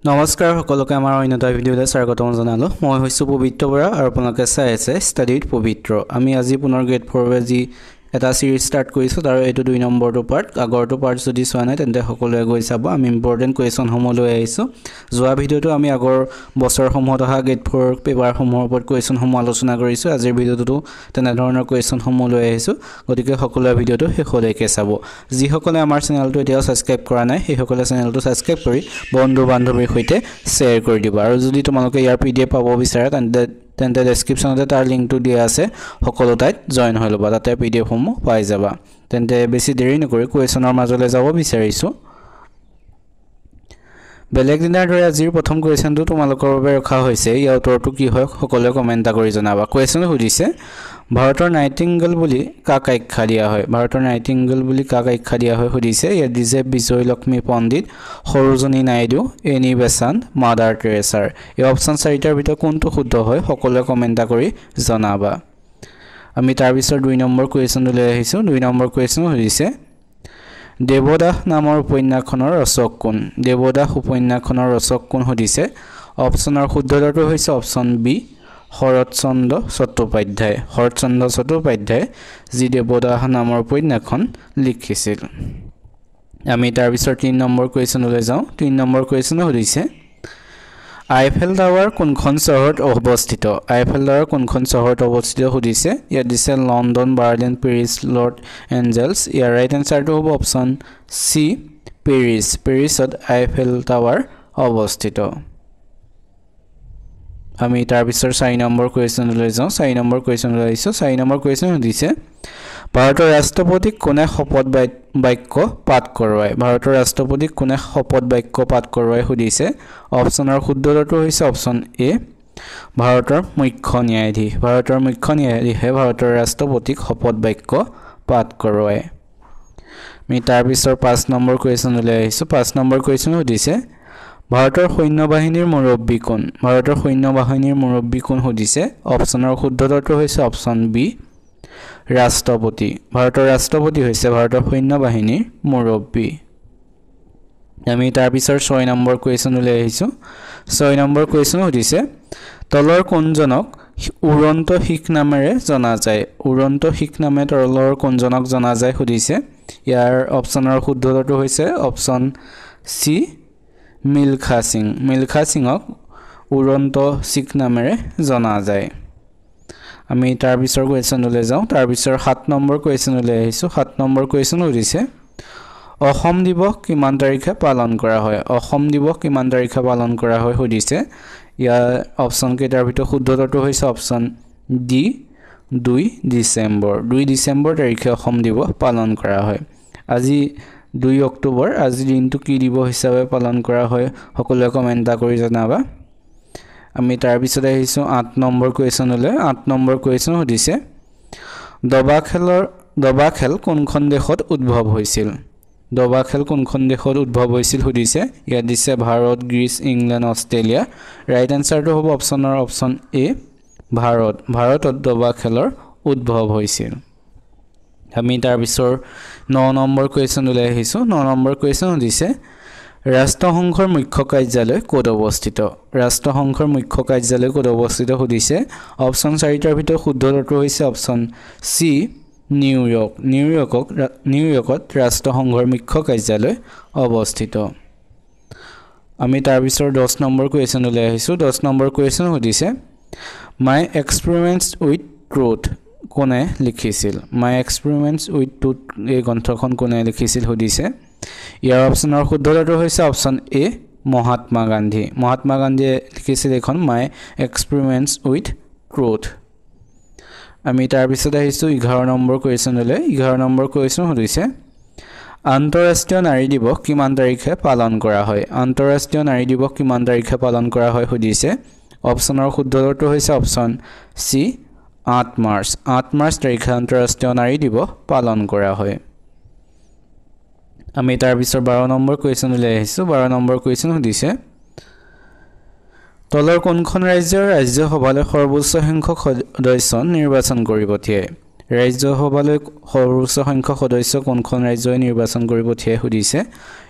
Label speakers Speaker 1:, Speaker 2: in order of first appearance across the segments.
Speaker 1: নমস্কাৰ সকলোকে আমাৰ অন্য এটা ভিডিঅ'লৈ স্বাগতম জনালোঁ। মই হৈছোঁ পবিত্ৰ বৰা আৰু আপোনালোকে চাই আছে ষ্টাডিত পবিত্ৰ। আমি আজি পুনৰ গ্ৰেড 4 যি এটা সিৰিজ ষ্টাৰ্ট কৰিছোঁ তাৰ এইটো 2 নম্বৰটো পাৰ্ট। আগৰটো পাৰ্ট যদি চোৱা নাই তেন্তে সকলোৱে গৈ চাব। আমি ইম্পৰ্টেণ্ট কুৱেশ্যনসমূহ লৈ আহিছোঁ। যোৱা ভিডিঅ'টো আমি আগৰ বছৰসমূহত অহা গ্ৰেড 4 পেপাৰসমূহৰ ওপৰত কুৱেশ্যনসমূহ আলোচনা কৰিছোঁ। আজিৰ ভিডিঅ'টোতো তেনেধৰণৰ কুৱেশ্যনসমূহ লৈ আহিছোঁ। গতিকে সকলোৱে ভিডিঅ'টো শেষলৈকে চাব। যিসকলে আমাৰ চেনেলটো এতিয়াও ছাবস্ক্ৰাইব কৰা নাই সেইসকলে চেনেলটো ছাবস্ক্ৰাইব কৰি বন্ধু বান্ধৱীৰ সৈতে শ্বেয়াৰ কৰি দিব। আৰু যদি তোমালোকে ইয়াৰ PDF পাব বিচাৰা তেন্তে ডেছক্ৰিপশ্যনতে তাৰ লিংকটো দিয়া আছে, সকলো ঠাইত জইন হৈ ল'বা, তাতে PDF সমূহ পাই যাবা। তেন্তে বেছি দেৰি নকৰি কুৱেশ্যনৰ মাজলৈ যাব বিচাৰিছোঁ। বেলেগ দিনাৰ দৰে আজিৰ প্ৰথম কুৱেশ্যনটো তোমালোকৰ বাবে ৰখা হৈছে। ইয়াৰ উত্তৰটো কি হয় সকলোৱে কমেণ্ট কৰি জনাবা। কুৱেশ্যনে সুধিছে ভাৰতৰ নাইটিংগেল বুলি কাক আখ্যা দিয়া হয়? ভাৰতৰ নাইটিংগেল বুলি কাক আখ্যা দিয়া হয় সুধিছে। ইয়াত দিছে Vijayalakshmi Pandit, Sarojini Naidu, Annie Besant, mother টেৰেছাৰ। এই অপশ্যন 4টাৰ ভিতৰত কোনটো শুদ্ধ হয় সকলোৱে কমেণ্ট কৰি জনাবা। আমি তাৰ পিছত 2 নম্বৰ কুৱেশ্যনটো লৈ আহিছোঁ। 2 নম্বৰ কুৱেশ্যন সুধিছে দেৱদাস নামৰ উপন্যাসখনৰ ৰচক কোন? দেৱদাস উপন্যাসখনৰ ৰচক কোন সুধিছে। অপশ্যনৰ শুদ্ধটো হৈছে অপশ্যন বি, শৰৎচন্দ্ৰ চট্টোপাধ্যায়। শৰৎচন্দ্ৰ চট্টোপাধ্যায়ে যি দেৱদাস নামৰ উপন্যাসখন লিখিছিল। আমি তাৰ পিছত 3 নম্বৰ কুৱেশ্যনলৈ যাওঁ। 3 নম্বৰ কুৱেশ্যন সুধিছে আইফেল টাৱাৰ কোনখন চহৰত অৱস্থিত? আইফেল টাৱাৰ কোনখন চহৰত অৱস্থিত সুধিছে। ইয়াত দিছে London, Berlin, Paris, Los Angeles. ইয়াৰ ৰাইট এনচাৰটো হ'ব অপশ্যন চি, পেৰিছ। পেৰিছত আইফেল টাৱাৰ অৱস্থিত। আমি তাৰ পিছত 4 নম্বৰ কুৱেশ্যনলৈ যাওঁ। 4 নম্বৰ কুৱেশ্যনলৈ আহিছোঁ। 4 নম্বৰ কুৱেশ্যন সুধিছে ভাৰতৰ ৰাষ্ট্ৰপতিক কোনে শপত বাক্য পাঠ কৰোৱায়? ভাৰতৰ ৰাষ্ট্ৰপতিক কোনে শপত বাক্য পাঠ কৰোৱায় সুধিছে। অপশ্যনৰ শুদ্ধটো হৈছে অপশ্যন এ, ভাৰতৰ মুখ্য ন্যায়াধীশ। ভাৰতৰ মুখ্য ন্যায়াধীশে ভাৰতৰ ৰাষ্ট্ৰপতিক শপত বাক্য পাঠ কৰোৱায়। আমি তাৰ পিছত 5 নম্বৰ কুৱেশ্যনলৈ আহিছোঁ। 5 নম্বৰ কুৱেশ্যন সুধিছে ভাৰতৰ সৈন্য বাহিনীৰ মুৰব্বী কোন? ভাৰতৰ সৈন্য বাহিনীৰ মুৰব্বী কোন সুধিছে। অপশ্যনৰ শুদ্ধটো হৈছে অপশ্যন বি, ৰাষ্ট্ৰপতি। ভাৰতৰ ৰাষ্ট্ৰপতি হৈছে ভাৰতৰ সৈন্য বাহিনীৰ মুৰব্বী। আমি তাৰ পিছত 6 নম্বৰ কুৱেশ্যনলৈ আহিছোঁ। 6 নম্বৰ কুৱেশ্যন সুধিছে তলৰ কোনজনক উৰন্ত শিখ নামেৰে জনা যায়? উৰন্ত শিখ নামে তলৰ কোনজনক জনা যায় সুধিছে। ইয়াৰ অপশ্যনৰ শুদ্ধটো হৈছে অপশ্যন চি, মিলখা সিং। মিলখা সিঙক উৰন্ত শিখ নামেৰে জনা যায়। আমি তাৰ পিছৰ কুৱেশ্যনলৈ যাওঁ। তাৰ পিছৰ 7 নম্বৰ কুৱেশ্যনলৈ আহিছোঁ। 7 নম্বৰ কুৱেশ্যন সুধিছে অসম দিৱস কিমান তাৰিখে পালন কৰা হয়? অসম দিৱস কিমান তাৰিখে পালন কৰা হয় সুধিছে। ইয়াৰ অপশ্যন কেইটাৰ ভিতৰত শুদ্ধটো হৈছে অপশ্যন ডি, 2 ডিচেম্বৰ। 2 ডিচেম্বৰ তাৰিখে অসম দিৱস পালন কৰা হয়। আজি 2 অক্টোবৰ, আজিৰ দিনটো কি দিৱস হিচাপে পালন কৰা হয় সকলোৱে কমেণ্ট কৰি জনাবা। আমি তাৰ পিছত আহিছোঁ 8 নম্বৰ কুৱেশ্যনলৈ। 8 নম্বৰ কুৱেশ্যন সুধিছে দবা খেল কোনখন দেশত উদ্ভৱ হৈছিল? দবা খেল কোনখন দেশত উদ্ভৱ হৈছিল সুধিছে। ইয়াত দিছে Bharat, Greece, England, Australia. Right এনচাৰটো হ'ব অপশ্যন এ, ভাৰত। ভাৰতত দবা খেলৰ উদ্ভৱ হৈছিল। আমি তাৰ পিছৰ 9 নম্বৰ কুৱেশ্যনলৈ আহিছোঁ। 9 নম্বৰ কুৱেশ্যন সুধিছে ৰাষ্ট্ৰসংঘৰ মুখ্য কাৰ্যালয় ক'ত অৱস্থিত? ৰাষ্ট্ৰসংঘৰ মুখ্য কাৰ্যালয় ক'ত অৱস্থিত সুধিছে। অপশ্যন 4টাৰ ভিতৰত শুদ্ধটো হৈছে অপশ্যন চি, নিউয়ৰ্ক। নিউয়ৰ্কত ৰাষ্ট্ৰসংঘৰ মুখ্য কাৰ্যালয় অৱস্থিত। আমি তাৰ পিছত 10 নম্বৰ কুৱেশ্যনলৈ আহিছোঁ। 10 নম্বৰ কুৱেশ্যন সুধিছে মাই এক্সপেৰিমেণ্টছ উইথ ট্ৰুথ কোনে লিখিছিল? মাই এক্সপেৰিমেণ্টছ উইথ ট্ৰুথ এই গ্ৰন্থখন কোনে লিখিছিল সুধিছে। ইয়াৰ অপশ্যনৰ শুদ্ধটো হৈছে অপশ্যন এ, মহাত্মা গান্ধী। মহাত্মা গান্ধীয়ে লিখিছিল এইখন মাই এক্সপেৰিমেণ্টছ উইথ ট্ৰুথ। আমি তাৰ পিছত আহিছোঁ 11 নম্বৰ কুৱেশ্যনলৈ। 11 নম্বৰ কুৱেশ্যন সুধিছে আন্তঃৰাষ্ট্ৰীয় নাৰী দিৱস কিমান তাৰিখে পালন কৰা হয়? আন্তঃৰাষ্ট্ৰীয় নাৰী দিৱস কিমান তাৰিখে পালন কৰা হয় সুধিছে। অপশ্যনৰ শুদ্ধটো হৈছে অপশ্যন চি, 8 মাৰ্চ। 8 মাৰ্চ তাৰিখে আন্তঃৰাষ্ট্ৰীয় নাৰী দিৱস পালন কৰা হয়। আমি তাৰ পিছত 12 নম্বৰ কুৱেশ্যনলৈ আহিছোঁ। 12 নম্বৰ কুৱেশ্যন সুধিছে তলৰ কোনখন ৰাজ্যৰ ৰাজ্যসভালৈ সৰ্বোচ্চ সংখ্যক সদস্য নিৰ্বাচন কৰি পঠিয়ায়? ৰাজ্যসভালৈ সৰ্বোচ্চ সংখ্যক সদস্য কোনখন ৰাজ্যই নিৰ্বাচন কৰি পঠিয়াই সুধিছে।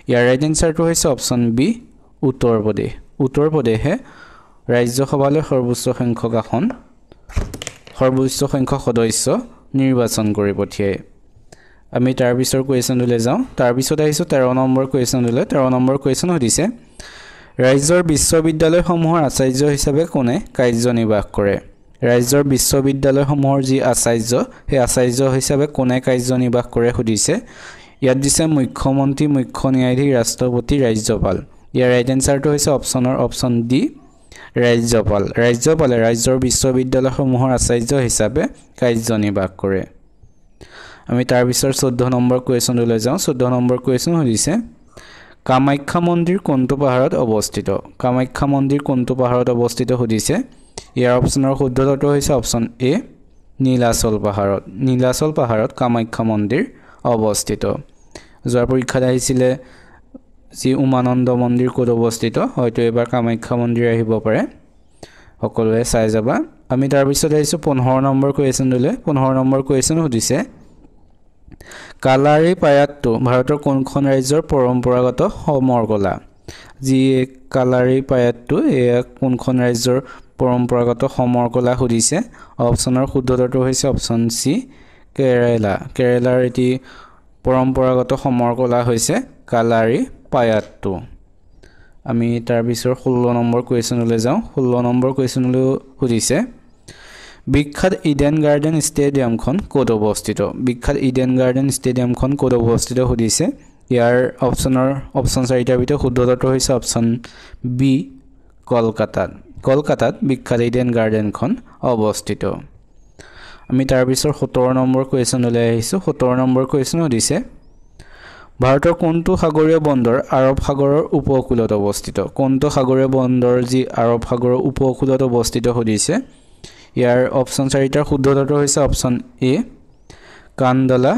Speaker 1: ইয়াৰ ৰাইট এনচাৰটো হৈছে অপশ্যন বি, উত্তৰ প্ৰদেশ। উত্তৰ প্ৰদেশে ৰাজ্যসভালৈ সৰ্বোচ্চ সংখ্যক সদস্য নিৰ্বাচন কৰি পঠিয়ায় আমি তাৰ পিছৰ কোৱেশ্যনলৈ যাওঁ তাৰ পিছত আহিছো 13 নম্বৰ কোৱেশ্যনলৈ 13 নম্বৰ কোৱেশ্যন হৈছে ৰাজ্যৰ বিশ্ববিদ্যালয়সমূহৰ আচাৰ্য হিচাপে কোনে কাৰ্যনিৰ্বাহ কৰে ৰাজ্যৰ বিশ্ববিদ্যালয়সমূহৰ যি আচাৰ্য সেই আচাৰ্য হিচাপে কোনে কাৰ্যনিৰ্বাহ কৰে সুধিছে ইয়াত দিছে মুখ্যমন্ত্ৰী মুখ্য ন্যায়াধীশ ৰাষ্ট্ৰপতি ৰাজ্যপাল ইয়াৰ ৰাইট এনসাৰটো হৈছে অপচন ডি ৰাজ্যপালে ৰাজ্যৰ বিশ্ববিদ্যালয়সমূহৰ আচাৰ্য হিচাপে কাৰ্যনিৰ্বাহ কৰে আমি তাৰ পিছৰ 14 নম্বৰ কোৱেশ্যনলৈ যাওঁ 14 নম্বৰ কোৱেশ্যন হৈছে কামাখ্যা মন্দিৰ কোনটো পাহাৰত অৱস্থিত কামাখ্যা মন্দিৰ কোনটো পাহাৰত অৱস্থিত সুধিছে ইয়াৰ অপচনৰ শুদ্ধটো হৈছে অপচন এ নীলাচল পাহাৰত কামাখ্যা মন্দিৰ অৱস্থিত যোৱাৰ পৰীক্ষাত আহিছিলে যি উমানন্দ মন্দিৰ ক'ত অৱস্থিত হয়তো এবাৰ কামাখ্যা মন্দিৰ আহিব পাৰে সকলোৱে চাই যাবা আমি তাৰ পিছত আহিছো 15 নম্বৰ কোৱেশ্যনলৈ 15 নম্বৰ কোৱেশ্যন সুধিছে কালাৰী পায়াট্টু ভাৰতৰ কোনখন ৰাজ্যৰ পৰম্পৰাগত সমৰ কলা যি কালাৰী পায়াট্টু এয়া কোনখন ৰাজ্যৰ পৰম্পৰাগত সমৰ কলা সুধিছে অপচনৰ শুদ্ধটো হৈছে অপচন সি কেৰালাৰ এটি পৰম্পৰাগত সমৰ কলা হৈছে কালাৰী পায়াট্টু আমি তাৰ পিছৰ 16 নম্বৰ কোৱেশ্যনলৈ যাওঁ 16 নম্বৰ কোৱেশ্যনলৈ সুধিছে বিখ্যাত ইডেন গাৰ্ডেন ষ্টেডিয়ামখন ক'ত অৱস্থিত সুধিছে ইয়াৰ অপচন 4টাৰ ভিতৰত শুদ্ধটো হৈছে অপচন বি কলকাতাত বিখ্যাত ইডেন গাৰ্ডেনখন অৱস্থিত আমি তাৰ পিছৰ 17 নম্বৰ কোৱেশ্যনলৈ আহিছো 17 নম্বৰ কোৱেশ্যন সুধিছে ভাৰতৰ কোনটো সাগৰীয় বন্দৰ আৰব সাগৰৰ উপকূলত অৱস্থিত কোনটো সাগৰীয় বন্দৰ যি আৰব সাগৰৰ উপকূলত অৱস্থিত সুধিছে ইয়াৰ অপচন 4টাৰ শুদ্ধটো হৈছে অপচন এ কাণ্ডলা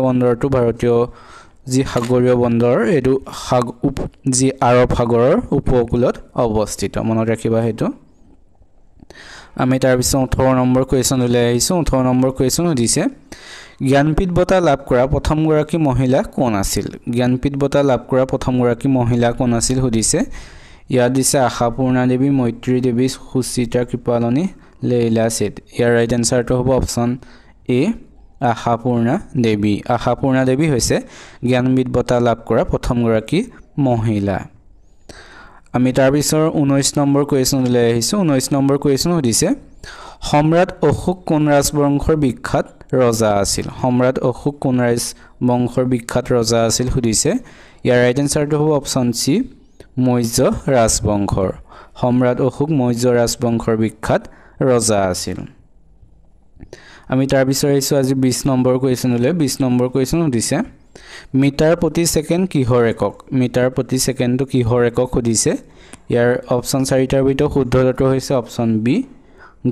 Speaker 1: বন্দৰটো ভাৰতীয় যি সাগৰীয় বন্দৰ এটো যি আৰব সাগৰৰ উপকূলত অৱস্থিত মনত ৰাখিবা হেতু আমি তাৰ পিছত 18 নম্বৰ কোৱেশ্যনলৈ আহিছো 18 নম্বৰ কোৱেশ্যন সুধিছে জ্ঞানপীঠ বঁটা লাভ কৰা প্ৰথমগৰাকী মহিলা কোন আছিল সুধিছে ইয়াত দিছে আশাপূৰ্ণা দেৱী মৈত্ৰী দেৱী সুচিত্ৰা কৃপালনী লেইলা সেট ইয়াৰ ৰাইট এনসাৰটো হ'ব অপচন এ আশাপূৰ্ণা দেৱী হৈছে জ্ঞানপীঠ বঁটা লাভ কৰা প্ৰথমগৰাকী মহিলা আমি তাৰ পিছৰ 19 নম্বৰ কোৱেশ্যনলৈ আহিছো 19 নম্বৰ কোৱেশ্যন সুধিছে সম্ৰাট অশোক কোন ৰাজবংশৰ বিখ্যাত ৰজা আছিল সুধিছে ইয়াৰ ৰাইট এনসাৰটো হ'ব অপচন সি মৌৰ্য ৰাজবংশৰ সম্ৰাট অশোক মৌৰ্য ৰাজবংশৰ বিখ্যাত ৰজা আছিল আমি তাৰ পিছৰ আহিছো আজি 20 নম্বৰ কোৱেশ্যনলৈ 20 নম্বৰ কোৱেশ্যন সুধিছে মিটাৰ প্ৰতি সেকেন্ড কিহৰ একক সুধিছে ইয়াৰ অপচন 4টাৰ ভিতৰত শুদ্ধটো হৈছে অপচন বি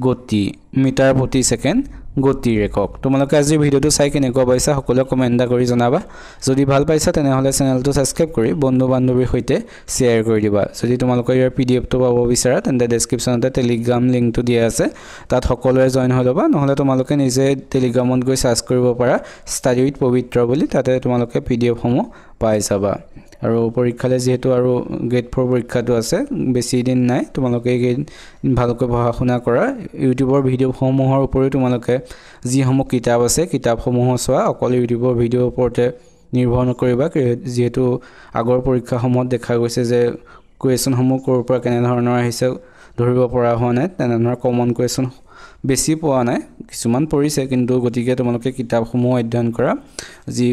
Speaker 1: গতি মিটাৰ প্ৰতি সেকেন্ড গতিৰ একক তোমালোকে আজি ভিডিওটো চাই কেনেকুৱা পাইছা সকলোৱে কমেন্ট কৰি জনাবা যদি ভাল পাইছা তেনেহলে চেনেলটো সাবস্ক্ৰাইব কৰি বন্ধু বান্ধৱীৰ সৈতে শেয়াৰ কৰি দিবা যদি তোমালোকে ইয়াৰ পিডিএফটো পাব বিচাৰা তেন্তে ডেসক্ৰিপচনতে টেলিগ্ৰাম লিংকটো দিয়া আছে তাত সকলোৱে জয়েন হৈ লবা নহলে তোমালোকে নিজে টেলিগ্ৰামত গৈ সাৰ্চ কৰিব পাৰা ষ্টাডি উইথ পবিত্ৰ বুলি তাতে তোমালোকে পিডিএফ সমূহ পাই যাবা আৰু পৰীক্ষালে যেহেতু আৰু গ্ৰেড 4 পৰীক্ষাটো আছে বেছি দিন নাই তোমালোকে ভালকৈ পঢ়া শুনা কৰা ইউটিউবৰ ভিডিও সমূহৰ ওপৰত তোমালোকে যি সমূহ কিতাপ আছে কিতাপসমূহ চোৱা অকল ইউটিউবৰ ভিডিওৰ ওপৰতে নিৰ্ভৰ নকৰিবা যেহেতু আগৰ পৰীক্ষাসমূহত দেখা গৈছে যে কোৱেশ্যনসমূহ ক'ৰ পৰা কেনে ধৰণৰ আহিছে ধৰিব পৰা হোৱা নাই তেনে ধৰণৰ কমন কোৱেশ্যন বেছি পোৱা নাই কিছুমান পৰিছে কিন্তু গতিকে তোমালোকে কিতাপসমূহ অধ্যয়ন কৰা যি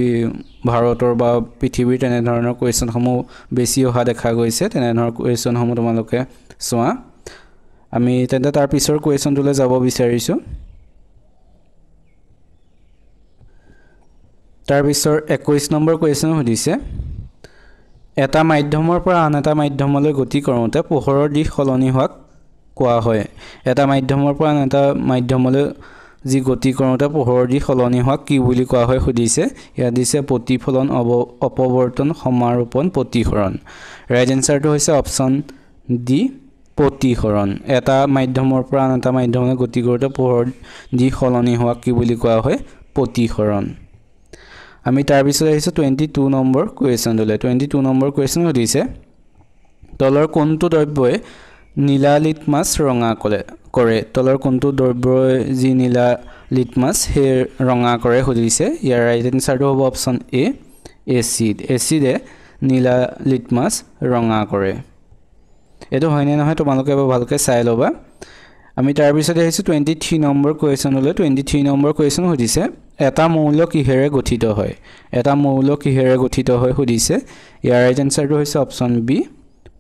Speaker 1: ভাৰতৰ বা পৃথিৱীৰ তেনে ধৰণৰ কোৱেশ্যনসমূহ বেছি অহা দেখা গৈছে তেনে ধৰণৰ কোৱেশ্যনসমূহ তোমালোকে চোৱা আমি তেন্তে তাৰ পিছৰ কোৱেশ্যনটোলৈ যাব বিচাৰিছো তাৰ পিছৰ 21 নম্বৰ কোৱেশ্যন সুধিছে এটা মাধ্যমৰ পৰা আন এটা মাধ্যমলৈ গতি কৰোঁতে পোহৰৰ দিশ সলনি হোৱাক কোৱা হয় এটা মাধ্যমৰ পৰা আন এটা মাধ্যমলৈ যি গতি কৰোঁতে পোহৰৰ দিশ সলনি হোৱাক কি বুলি কোৱা হয় সুধিছে ইয়াত দিছে প্ৰতিফলন অপৱৰ্তন সমাৰোপণ প্ৰতিসৰণ ৰাইট এনসাৰটো হৈছে অপচন ডি প্ৰতিসৰণ এটা মাধ্যমৰ পৰা আন এটা মাধ্যমলৈ গতি কৰোঁতে পোহৰৰ দিশ সলনি হোৱাক কি বুলি কোৱা হয় প্ৰতিসৰণ আমি তাৰ পিছত আহিছো 22 নম্বৰ কোৱেশ্যনলৈ 22 নম্বৰ কোৱেশ্যন সুধিছে তলৰ কোনটো দ্ৰব্যই নীলা লিটমাছ ৰঙা কৰে তলৰ কোনটো দ্ৰব্যই যি নীলা লিটমাছ হে ৰঙা কৰে সুধিছে ইয়াৰ ৰাইট এনসাৰটো হ'ব অপচন এ এচিডে নীলা লিটমাছ ৰঙা কৰে এটো হয়নে নহয় তোমালোকে ভালকৈ চাই লবা আমি তাৰ পিছত আহিছো 23 নম্বৰ কোৱেশ্যনলৈ 23 নম্বৰ কোৱেশ্যন সুধিছে এটা মৌল কিহেৰে গঠিত হয় এটা মৌল কিহেৰে গঠিত হয় সুধিছে ইয়াৰ ৰাইট এনসাৰটো হৈছে অপচন বি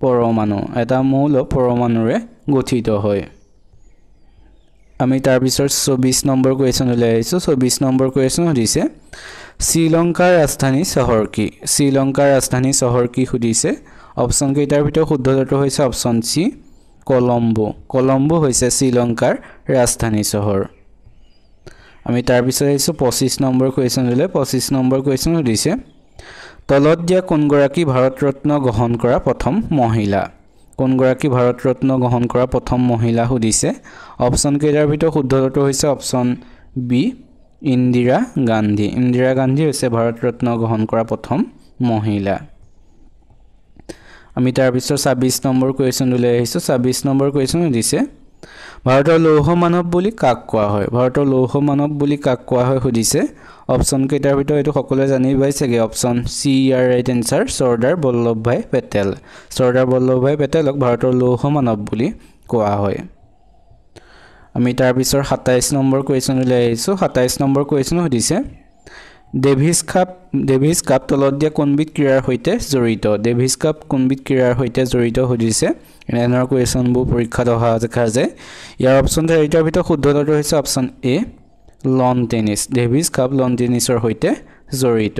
Speaker 1: পৰমাণু এটা মৌল পৰমাণুৰে গঠিত হয় আমি তাৰ পিছত 24 নম্বৰ কোৱেশ্যনলৈ আহিছো 24 নম্বৰ কোৱেশ্যন সুধিছে শ্ৰীলংকাৰ ৰাজধানী চহৰ কি সুধিছে অপচন কেইটাৰ ভিতৰত শুদ্ধটো হৈছে অপচন সি কলম্বো হৈছে শ্ৰীলংকাৰ ৰাজধানী চহৰ আমি তাৰ পিছত আহিছো 25 নম্বৰ কোৱেশ্যনলৈ 25 নম্বৰ কোৱেশ্যন সুধিছে তলত দিয়া কোনগৰাকী ভাৰত ৰত্ন গ্ৰহণ কৰা প্ৰথম মহিলা সুধিছে অপচন কেইটাৰ ভিতৰত শুদ্ধটো হৈছে অপচন বি ইন্দিৰা গান্ধী হৈছে ভাৰত ৰত্ন গ্ৰহণ কৰা প্ৰথম মহিলা আমি তাৰ পিছত 26 নম্বৰ কোৱেশ্যনলৈ আহিছো 26 নম্বৰ কোৱেশ্যন সুধিছে ভাৰতৰ লৌহ মানৱ বুলি কাক কোৱা হয় সুধিছে অপচন কেইটাৰ ভিতৰত এটো সকলোৱে জানি পাইছেগে অপচন সি ইয়াৰ ৰাইট এনসাৰ চৰ্দাৰ বল্লভভাই পেটেলক ভাৰতৰ লৌহ মানৱ বুলি কোৱা হয় আমি তাৰ পিছত 27 নম্বৰ কোৱেশ্যনলৈ আহিছো 27 নম্বৰ কোৱেশ্যন সুধিছে ডেভিছ কাপ তলত দিয়া কোনবিধ ক্ৰীড়াৰ সৈতে জড়িত সুধিছে এনেধৰণৰ কুৱেশ্যনবোৰ পৰীক্ষাত অহা দেখা যায় ইয়াৰ অপচন চাৰিটাৰ ভিতৰত শুদ্ধটো হৈছে option A lawn tennis Davis cup lawn টেনিছৰ সৈতে জড়িত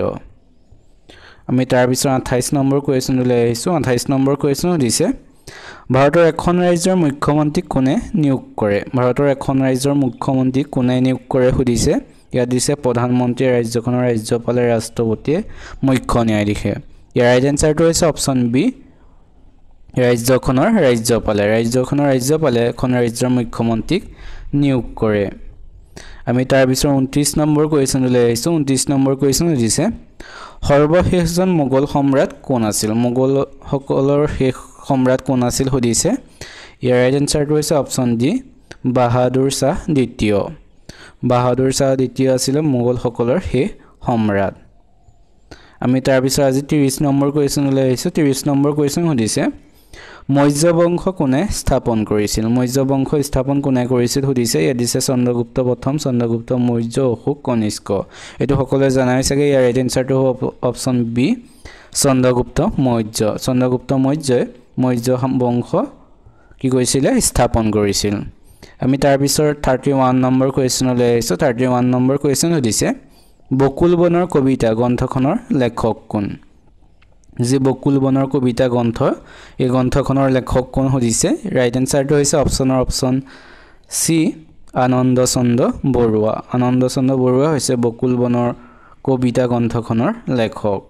Speaker 1: আমি তাৰ পিছত 28 নম্বৰ কুৱেশ্যনলৈ আহিছো 28 নম্বৰ কুৱেশ্যন সুধিছে ভাৰতৰ এখন ৰাজ্যৰ মুখ্যমন্ত্ৰী কোনে নিয়োগ কৰে সুধিছে ইয়াত দিছে প্ৰধানমন্ত্ৰী ৰাজ্যখনৰ ৰাজ্যপালে ৰাষ্ট্ৰপতিয়ে মুখ্য ন্যায়াধীশে ইয়াৰ ৰাইট এনসাৰটো হৈছে অপচন বি ৰাজ্যখনৰ ৰাজ্যপালে এখন ৰাজ্যৰ মুখ্যমন্ত্ৰীক নিয়োগ কৰে আমি তাৰ পিছত 29 নম্বৰ কুৱেশ্যনলৈ আহিছো 29 নম্বৰ কুৱেশ্যন সুধিছে সৰ্বশেষজন মোগল সম্ৰাট কোন আছিল সুধিছে ইয়াৰ ৰাইট এনসাৰটো হৈছে অপচন ডি বাহাদুৰ শাহ দ্বিতীয় আছিল মোগলসকলৰ শেষ সম্ৰাট আমি তাৰ পিছত আজি 30 নম্বৰ কুৱেশ্যনলৈ আহিছো 30 নম্বৰ কুৱেশ্যন সুধিছে মৌৰ্য বংশ কোনে স্থাপন কৰিছিল সুধিছে ইয়াত দিছে চন্দ্ৰগুপ্ত প্ৰথম চন্দ্ৰগুপ্ত মৌৰ্য অশোক কনিষ্ক এটো সকলোৱে জানাই চাগে ইয়াৰ ৰাইট এনসাৰটো হ'ব অপচন বি চন্দ্ৰগুপ্ত মৌৰ্যই মৌৰ্য বংশ কি কৰিছিল স্থাপন কৰিছিল আমি তাৰ পিছত 31 নম্বৰ কুৱেশ্যনলৈ আহিছো 31 নম্বৰ কুৱেশ্যন সুধিছে বকুল বনৰ কবিতা গ্ৰন্থখনৰ লেখক কোন যি বকুল বনৰ কবিতা গ্ৰন্থ এই গ্ৰন্থখনৰ লেখক কোন সুধিছে ৰাইট এনসাৰটো হৈছে অপচন সি আনন্দ চন্দ্ৰ বৰুৱা হৈছে বকুল বনৰ কবিতা গ্ৰন্থখনৰ লেখক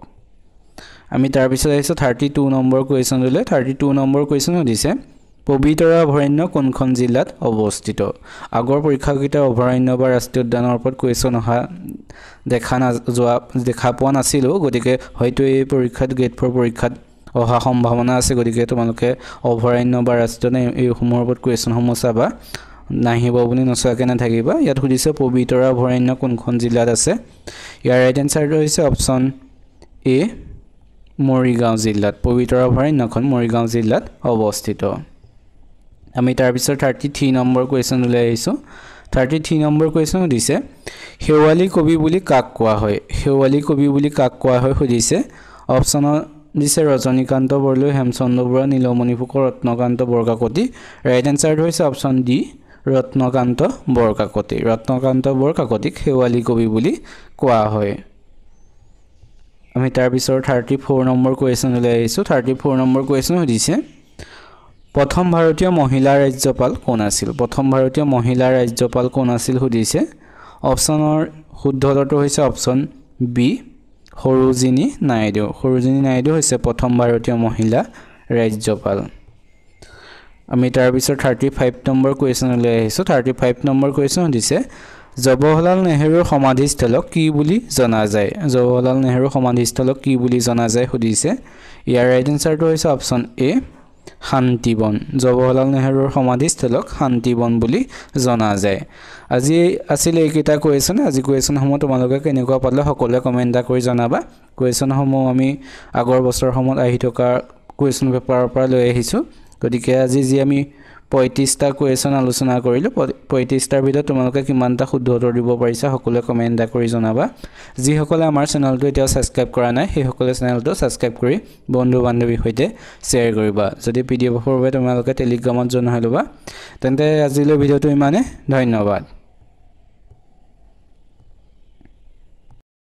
Speaker 1: আমি তাৰ পিছত আহিছো 32 নম্বৰ কুৱেশ্যনলৈ 32 নম্বৰ কুৱেশ্যন সুধিছে পবিতৰা অভয়াৰণ্য কোনখন জিলাত অৱস্থিত আগৰ পৰীক্ষাকেইটা অভয়াৰণ্য বা ৰাষ্ট্ৰীয় উদ্যানৰ ওপৰত কুৱেশ্যন অহা দেখা পোৱা নাছিলো গতিকে হয়তো এই পৰীক্ষাত গ্ৰেড 4 পৰীক্ষাত অহা সম্ভাৱনা আছে গতিকে তোমালোকে অভয়াৰণ্য বা ৰাষ্ট্ৰীয় এই সমূহৰ ওপৰত কুৱেশ্যনসমূহ চাবা নাহিব বুলি নচোৱাকৈ নাথাকিবা ইয়াত সুধিছে পবিতৰা অভয়াৰণ্য কোনখন জিলাত আছে ইয়াৰ ৰাইট এনসাৰটো হৈছে অপচন এ মৰিগাঁও জিলাত পবিতৰা অভয়াৰণ্যখন মৰিগাঁও জিলাত অৱস্থিত আমি তাৰ পিছত 33 নম্বৰ কুৱেশ্যনলৈ আহিছো 33 নম্বৰ কুৱেশ্যন সুধিছে শেৱালী কবি বুলি কাক কোৱা হয় সুধিছে অপচন দিছে ৰজনীকান্ত বৰদলৈ হেমচন্দ্ৰ বৰুৱা নীলমণি ফুকন ৰত্নকান্ত বৰকাকতি ৰাইট এনসাৰটো হৈছে অপচন ডি ৰত্নকান্ত বৰকাকতিক শেৱালী কবি বুলি কোৱা হয় আমি তাৰ পিছত 34 নম্বৰ কুৱেশ্যনলৈ আহিছো 34 নম্বৰ কুৱেশ্যন সুধিছে প্ৰথম ভাৰতীয় মহিলা ৰাজ্যপাল কোন আছিল সুধিছে অপচনৰ শুদ্ধটো হৈছে অপচন বি সৰোজিনী নাইডু হৈছে প্ৰথম ভাৰতীয় মহিলা ৰাজ্যপাল আমি তাৰ পিছত 35 নম্বৰ কুৱেশ্যনলৈ আহিছো 35 নম্বৰ কুৱেশ্যন সুধিছে জৱাহৰলাল নেহৰুৰ সমাধিস্থলক কি বুলি জনা যায় সুধিছে ইয়াৰ ৰাইট এনসাৰটো হৈছে অপচন এ শান্তিবন জৱাহৰলাল নেহৰুৰ সমাধিস্থলক শান্তিবন বুলি জনা যায় আজি আছিল এইকেইটা কোৱেশ্যন আজি কোৱেশ্যনসমূহ তোমালোকে কেনেকুৱা পালে সকলোৱে কমেন্ট এটা কৰি জনাবা কোৱেশ্যনসমূহ আমি আগৰ বছৰসমূহত আহি থকা কোৱেশ্যন পেপাৰৰ পৰা লৈ আহিছো গতিকে আজি যি আমি 35টা কোৱেশ্যন আলোচনা কৰিলো 35টাৰ ভিতৰত তোমালোকে কিমানটা শুদ্ধ উত্তৰ দিব পাৰিছা সকলোৱে কমেন্ট এটা কৰি জনাবা যি সকলে আমাৰ চেনেলটো এতিয়া সাবস্ক্ৰাইব কৰা নাই সেই সকলে চেনেলটো সাবস্ক্ৰাইব কৰি বন্ধু বান্ধৱীৰ সৈতে শ্বেয়াৰ কৰিবা যদি পিডিএফৰ বাবে তোমালোকে টেলিগ্ৰামত জনা হ'লবা তেন্তে আজিলৈ ভিডিঅটো ইমানে ধন্যবাদ